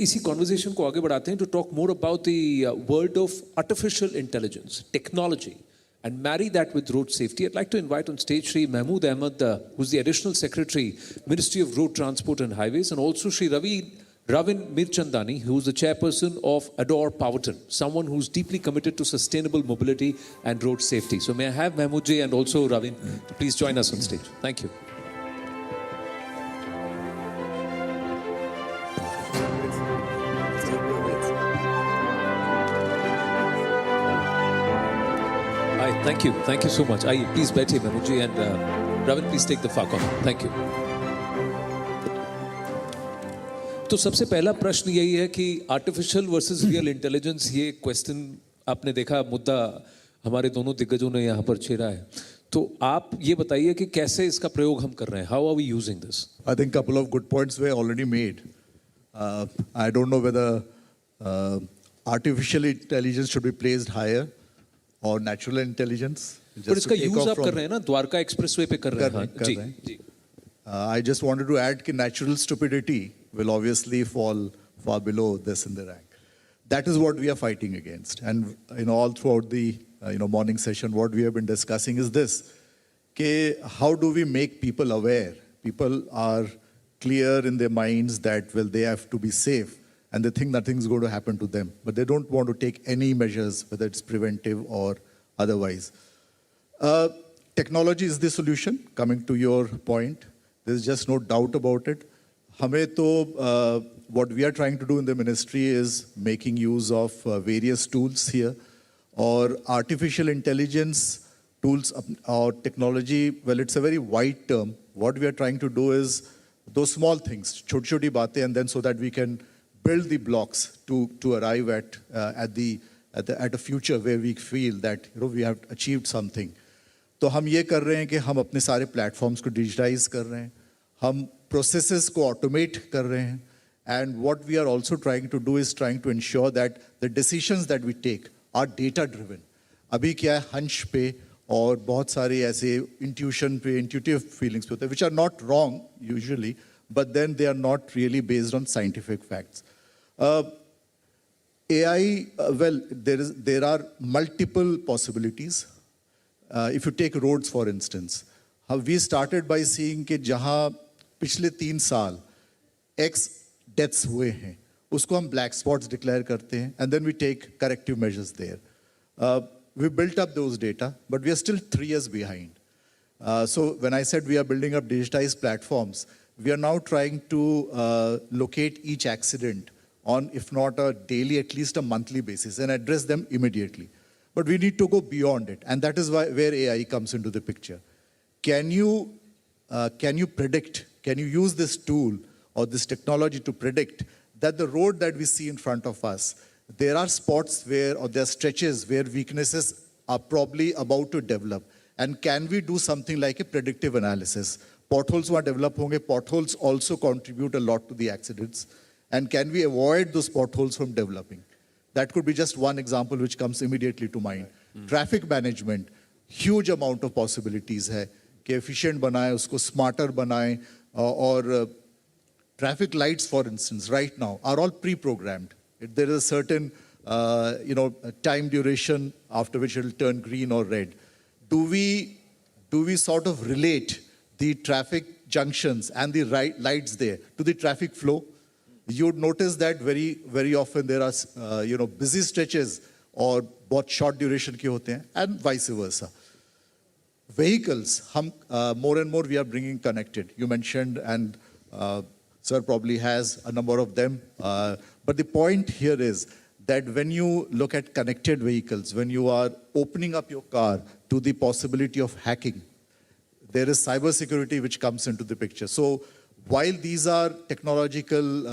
इसी कॉन्वर्जेशन को आगे बढ़ाते हैं to talk more about the world of artificial intelligence, technology, and marry that with road safety. I'd like to invite on stage Shri Mahmood Ahmed, who's the Additional Secretary, Ministry of Road Transport and Highways, and also Shri Ravin Mirchandani, who's the chairperson of Adore Powerton, someone who's deeply committed to sustainable mobility and road safety. So may I have Mahmood ji and also Ravin to please join us on stage. Thank you. Thank you so much. Aye, please बैठिए Mahmood ji and Ravin, please take the far corner. Thank you. तो सबसे पहला प्रश्न यही है कि artificial versus real intelligence, ये question आपने देखा, मुद्दा हमारे दोनों दिग्गजों ने यहाँ पर छेड़ा है, तो आप ये बताइए कि कैसे इसका प्रयोग हम कर रहे हैं. How are we using this? I think a couple of good points were already made. I don't know whether artificial intelligence should be placed higher or natural intelligence. पर इसका यूज आप कर रहे हैं ना, द्वारका एक्सप्रेसवे पे कर रहे हैं. जी जी. I just wanted to add कि natural stupidity will obviously fall far below this in the rank. That is what we are fighting against. And all throughout the morning session, what we have been discussing is this: how do we make people aware? People are clear in their minds that they have to be safe, and they think nothing's going to happen to them, but they don't want to take any measures, whether it's preventive or otherwise. Technology is the solution. Coming to your point, there's just no doubt about it. What we are trying to do in the ministry is making use of various tools here, or artificial intelligence tools or technology. Well, it's a very wide term. What we are trying to do is those small things, choti-choti baatein, and then so that we can build the blocks to arrive at a future where we feel that we have achieved something. तो हम ये कर रहे हैं कि हम अपने सारे प्लेटफॉर्म्स को डिजिटाइज कर रहे हैं, हम प्रोसेसेस को ऑटोमेट कर रहे हैं, and what we are also trying to do is trying to ensure that the decisions that we take are data driven. अभी क्या है, hunch पे और बहुत सारे ऐसे intuition पे, intuitive feelings पे होते हैं, which are not wrong usually, but then they are not really based on scientific facts. AI, well, there are multiple possibilities. If you take roads, for instance, we started by seeing कि जहाँ पिछले 3 साल X deaths हुए हैं, उसको हम black spots declare करते हैं, and then we take corrective measures there. We built up those data, but we are still 3 years behind. So when I said we are building up digitized platforms, we are now trying to locate each accident on, if not a daily, at least a monthly basis, and address them immediately. But we need to go beyond it, and that is where AI comes into the picture. Can you predict, can you use this tool or this technology to predict that the road that we see in front of us, there are spots where, or there are stretches where weaknesses are probably about to develop, and can we do something like a predictive analysis? Potholes were develop honge, potholes also contribute a lot to the accidents, and can we avoid those potholes from developing? That could be just one example which comes immediately to mind. Traffic management, huge amount of possibilities hai कि efficient बनाएं, उसको smarter बनाएं, और traffic lights, for instance, right now are all pre-programmed. There is a certain time duration after which it will turn green or red. Do we sort of relate the traffic junctions and the lights there to the traffic flow? You would notice that very, very often there are busy stretches और बहुत short duration के होते हैं, and vice versa. Vehicles, more and more we are bringing connected. You mentioned, and Sir probably has a number of them. But the point here is that when you look at connected vehicles, when you are opening up your car to the possibility of hacking, there is cybersecurity which comes into the picture. So while these are technological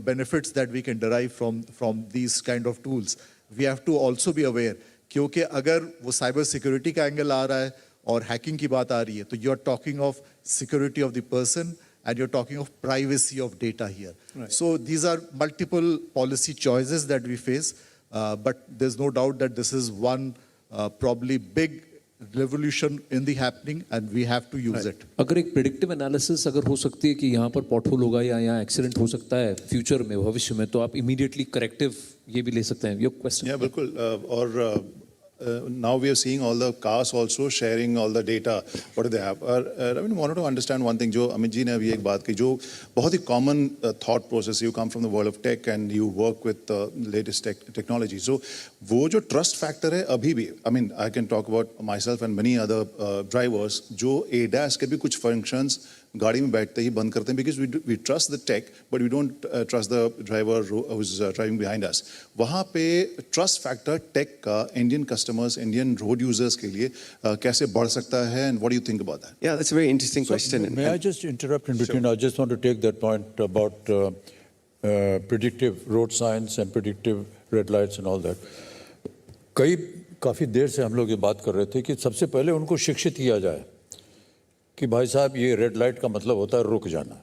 benefits that we can derive from these kind of tools, we have to also be aware क्योंकि अगर वो cyber security का angle आ रहा है और hacking की बात आ रही है, तो you're talking of security of the person and you're talking of privacy of data here. Right. So these are multiple policy choices that we face, but there's no doubt that this is one probably big revolution in the happening, and we have to use it. अगर एक predictive analysis अगर हो सकती है कि यहाँ पर pothole होगा या यहाँ एक्सीडेंट हो सकता है फ्यूचर में भविष्य में, तो आप इमीडिएटली करेक्टिव ये भी ले सकते हैं. Your question. Yeah, बिल्कुल. और now we are seeing all the cars also sharing all the data. What do they have? I mean, wanted to understand one thing. जो अमित जी ने अभी एक बात की, जो बहुत ही common thought process. You come from the world of tech and you work with the latest technology. So वो जो trust factor है अभी भी. I mean, I can talk about myself and many other drivers. जो ADAS के भी कुछ functions गाड़ी में बैठते ही बंद करते हैं, because we trust the tech but we don't trust the driver who's driving behind us. वहाँ पे trust factor tech का Indian customers, Indian road users के लिए कैसे बढ़ सकता है, and what do you think about that? Yeah, that's a very interesting question. May I just interrupt in between? I just want to take that point about predictive road signs and predictive red lights and all that. काफ़ी देर से हम लोग ये बात कर रहे थे कि सबसे पहले उनको शिक्षित किया जाए कि भाई साहब ये रेड लाइट का मतलब होता है रुक जाना.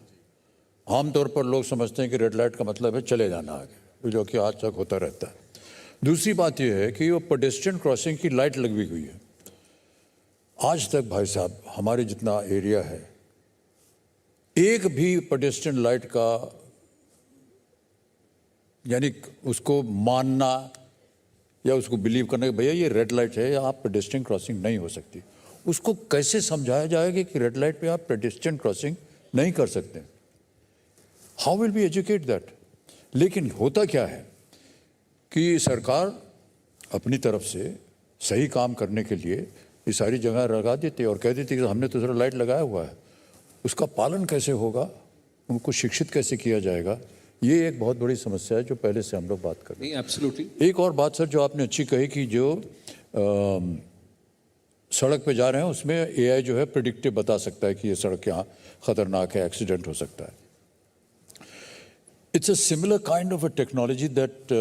आमतौर पर लोग समझते हैं कि रेड लाइट का मतलब है चले जाना आगे, जो कि आज तक होता रहता है. दूसरी बात ये है कि वो पेडेस्ट्रियन क्रॉसिंग की लाइट लगी हुई है. आज तक भाई साहब हमारे जितना एरिया है, एक भी पेडेस्ट्रियन लाइट का यानी उसको मानना या उसको बिलीव करना कि भैया ये रेड लाइट है या आप पेडेस्ट्रियन क्रॉसिंग नहीं हो सकती, उसको कैसे समझाया जाएगा कि रेड लाइट पे आप पेडेस्ट्रियन क्रॉसिंग नहीं कर सकते. How will be educate that. लेकिन होता क्या है कि सरकार अपनी तरफ से सही काम करने के लिए ये सारी जगह लगा देती है और कह देती है कि हमने तो जरा लाइट लगाया हुआ है. उसका पालन कैसे होगा, उनको शिक्षित कैसे किया जाएगा, ये एक बहुत बड़ी समस्या है जो पहले से हम लोग बात कर रहे हैं. एब्सोल्युटली. एक और बात सर जो आपने अच्छी कही कि जो सड़क पे जा रहे हैं उसमें एआई जो है प्रिडिक्टिव बता सकता है कि ये सड़क यहाँ खतरनाक है, एक्सीडेंट हो सकता है. It's a similar kind of a technology that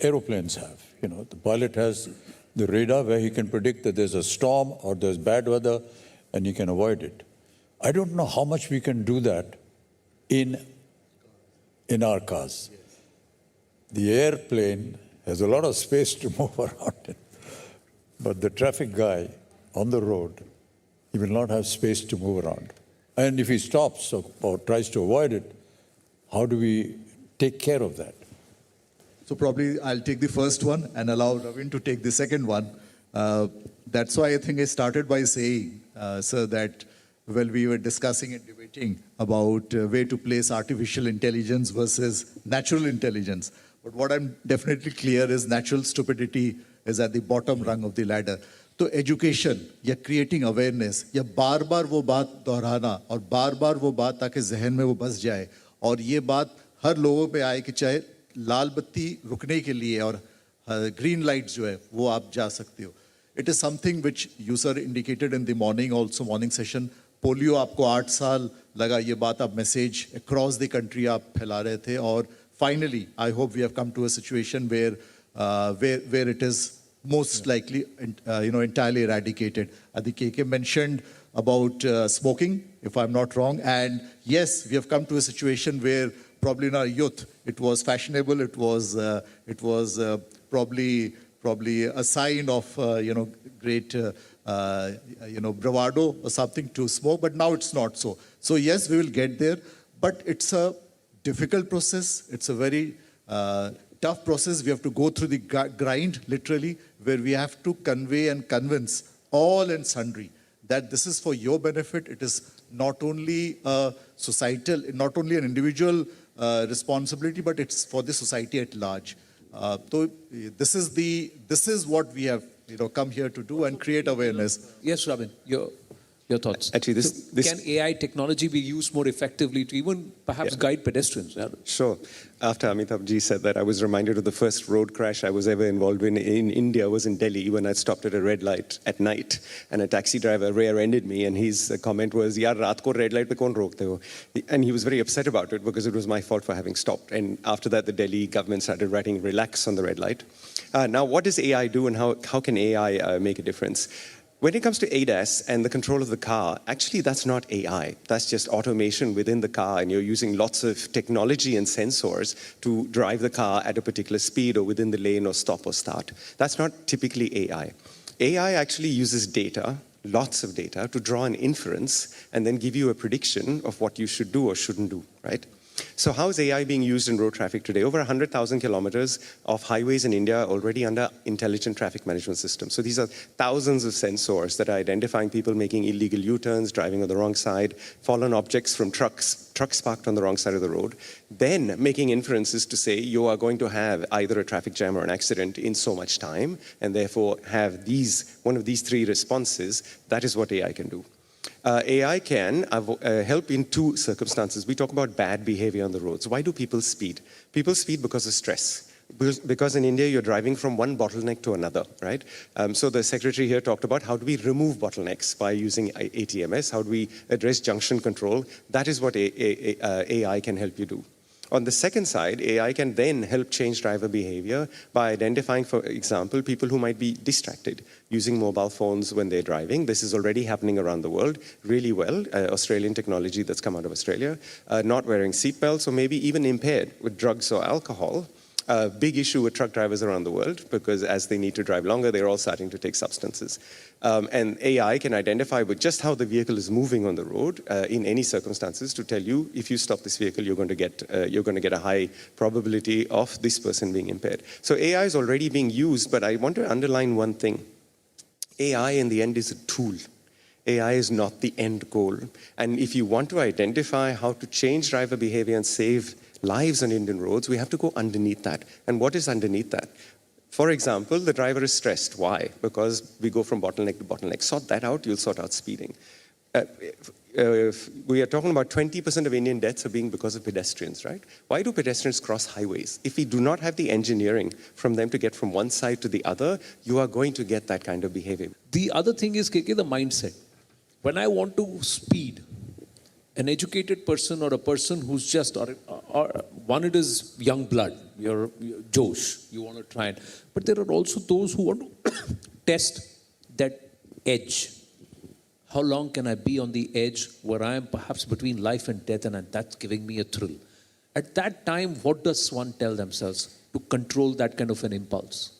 aeroplanes have. You know, the pilot has the radar where he can predict that there's a storm or there's bad weather and he can avoid it. I don't know how much we can do that in our cars. The airplane has a lot of space to move around in, but the traffic guy on the road, he will not have space to move around. And if he stops or tries to avoid it, how do we take care of that? So probably I'll take the first one and allow Ravin to take the second one. That's why I think I started by saying, sir, that while we were discussing and debating about where to place artificial intelligence versus natural intelligence. But what I'm definitely clear is natural stupidity is at the bottom rung of the ladder. तो education या creating awareness या बार बार वो बात दोहराना और बार बार वो बात ताकि जहन में वो बस जाए और ये बात हर लोगों पे आए कि चाहे लाल बत्ती रुकने के लिए और ग्रीन लाइट जो है वो आप जा सकते हो. It is something which you sir indicated in the morning also morning session. Polio आपको 8 साल लगा, ये बात आप मैसेज अक्रॉस द कंट्री आप फैला रहे थे और finally I hope we have come to a situation where it is most likely, entirely eradicated. Adi KK mentioned about smoking, if I'm not wrong. And yes, we have come to a situation where probably in our youth, it was fashionable. It was probably a sign of, great, bravado or something to smoke. But now it's not so. So yes, we will get there. But it's a difficult process. It's a very tough process. We have to go through the grind, literally, where we have to convey and convince all and sundry that this is for your benefit. It is not only a societal, not only an individual responsibility, but it's for the society at large. So this is what we have, come here to do and create awareness. Yes, Robin, your thoughts. Actually, this Can AI technology be used more effectively to even perhaps guide pedestrians? Yeah. Sure. After Amitabh ji said that, I was reminded of the first road crash I was ever involved in India was in Delhi when I stopped at a red light at night and a taxi driver rear-ended me and his comment was, "Yaar, raat ko red light pe kaun rokte ho?" And he was very upset about it because it was my fault for having stopped. And after that, the Delhi government started writing "relax" on the red light. Now, what does AI do and how can AI make a difference? When it comes to ADAS and the control of the car, actually that's not AI. That's just automation within the car and you're using lots of technology and sensors to drive the car at a particular speed or within the lane or stop or start. That's not typically AI. AI actually uses data, lots of data, to draw an inference and then give you a prediction of what you should do or shouldn't do, right? So how is AI being used in road traffic today? Over 100,000 kilometers of highways in India are already under intelligent traffic management systems. So these are thousands of sensors that are identifying people making illegal U-turns, driving on the wrong side, fallen objects from trucks parked on the wrong side of the road, then making inferences to say you are going to have either a traffic jam or an accident in so much time, and therefore have one of these three responses. That is what AI can do. AI can help in two circumstances. We talk about bad behavior on the roads. Why do people speed? People speed because of stress. Because in India, you're driving from one bottleneck to another, right? So the secretary here talked about how do we remove bottlenecks by using ATMS? How do we address junction control? That is what AI can help you do. On the second side, AI can then help change driver behavior by identifying, for example, people who might be distracted using mobile phones when they're driving. This is already happening around the world really well, Australian technology that's come out of Australia. Not wearing seatbelts or maybe even impaired with drugs or alcohol. Big issue with truck drivers around the world because as they need to drive longer, they're all starting to take substances. And AI can identify with just how the vehicle is moving on the road in any circumstances to tell you if you stop this vehicle, you're going to get a high probability of this person being impaired. So AI is already being used, but I want to underline one thing. AI in the end is a tool. AI is not the end goal. And if you want to identify how to change driver behavior and save lives on Indian roads, we have to go underneath that. And what is underneath that? For example, the driver is stressed. Why? Because we go from bottleneck to bottleneck. Sort that out, you'll sort out speeding. We are talking about 20% of Indian deaths are being because of pedestrians, right? Why do pedestrians cross highways? If we do not have the engineering from them to get from one side to the other, you are going to get that kind of behavior. The other thing is, KK, the mindset. When I want to speed, an educated person or a person who's just, or one, it is young blood, you're Josh, you want to try it. But there are also those who want to test that edge. How long can I be on the edge where I am perhaps between life and death, and that's giving me a thrill? At that time, what does one tell themselves to control that kind of an impulse?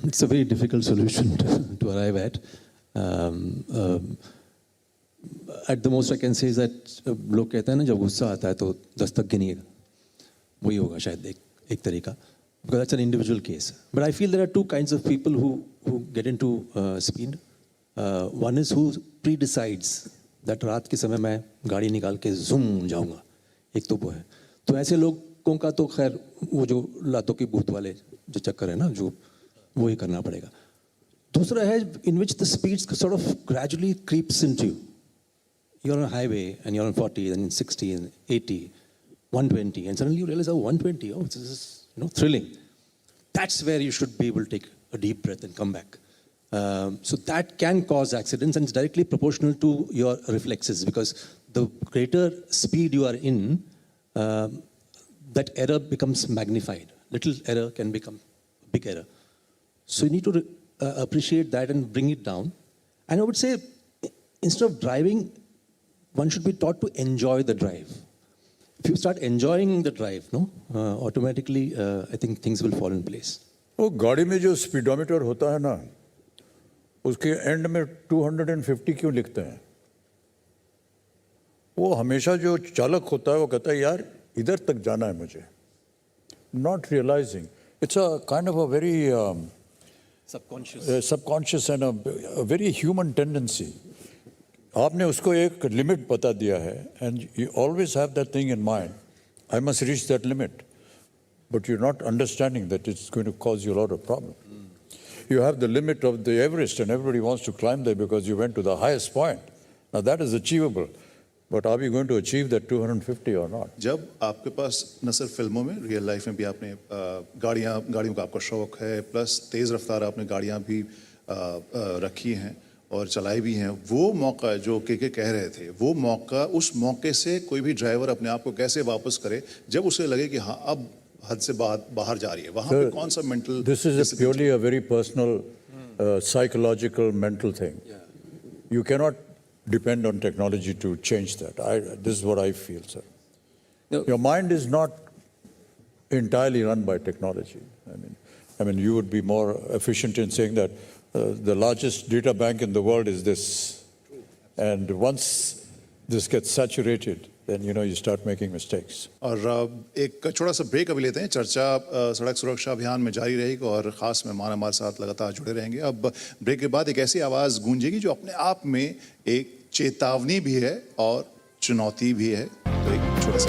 It's a very difficult solution to arrive at. At the most I can say is that लोग कहते हैं ना जब गुस्सा आता है तो दस्तक गिनिएगा वही होगा शायद एक तरीका because that's an individual case. But I feel there are two kinds of people who get into speed. One is who pre-decides that रात के समय मैं गाड़ी निकाल के zoom जाऊंगा, एक तो वो है. तो ऐसे लोगों का तो खैर वो जो लातों की भूत वाले जो चक्कर है ना जो वो ही करना पड़ेगा. दूसरा है in which the speed sort of gradually creeps into you. You're on a highway and you're on 40, then 60, and 80, 120, and suddenly you realize, oh, 120, oh, this is thrilling. That's where you should be able to take a deep breath and come back. So that can cause accidents, and it's directly proportional to your reflexes, because the greater speed you are in, that error becomes magnified. Little error can become a big error. So you need to appreciate that and bring it down. And I would say, instead of driving, one should be taught to enjoy the drive. If you start enjoying the drive, automatically, I think things will fall in place. वो गाड़ी में जो speedometer होता है ना, उसके and में 250 क्यों लिखते हैं? वो हमेशा जो चालक होता है वो कहता है यार इधर तक जाना है मुझे. Not realizing, it's a kind of a very subconscious and a very human tendency. आपने उसको एक लिमिट बता दिया है, and you always have that thing in mind. I must reach that limit, but you're not understanding that it's going to cause you a lot of problem. You have the limit of the Everest, and everybody wants to climb there because you went to the highest point. Now that is achievable, but are we going to achieve that 250 or not? जब आपके पास न सिर्फ फिल्मों में, real life में भी आपने गाड़ियों का आपका शौक है, प्लस तेज़ रफ्तार आपने गाड़ियाँ भी रखी हैं और चलाई भी हैं, वो मौका जो के कह रहे थे, वो मौका, उस मौके से कोई भी ड्राइवर अपने आप को कैसे वापस करे जब उसे लगे कि हाँ अब हद से बाहर जा रही है, वहाँ पे कौन सा mental? This is purely a very personal, psychological, mental thing. You cannot depend on technology to change that. This is what I feel, sir. No. Your mind is not entirely run by technology. I mean, I mean, you would be more efficient in saying that the largest data bank in the world is this. And once this gets saturated, then you start making mistakes. और एक छोटा सा break अभी लेते हैं. चर्चा सड़क सुरक्षा अभियान में जारी रहेगी और खास मेहमान हमारे साथ लगातार जुड़े रहेंगे. अब ब्रेक के बाद एक ऐसी आवाज़ गूंजेगी जो अपने आप में एक चेतावनी भी है और चुनौती भी है. तो एक छोटा सा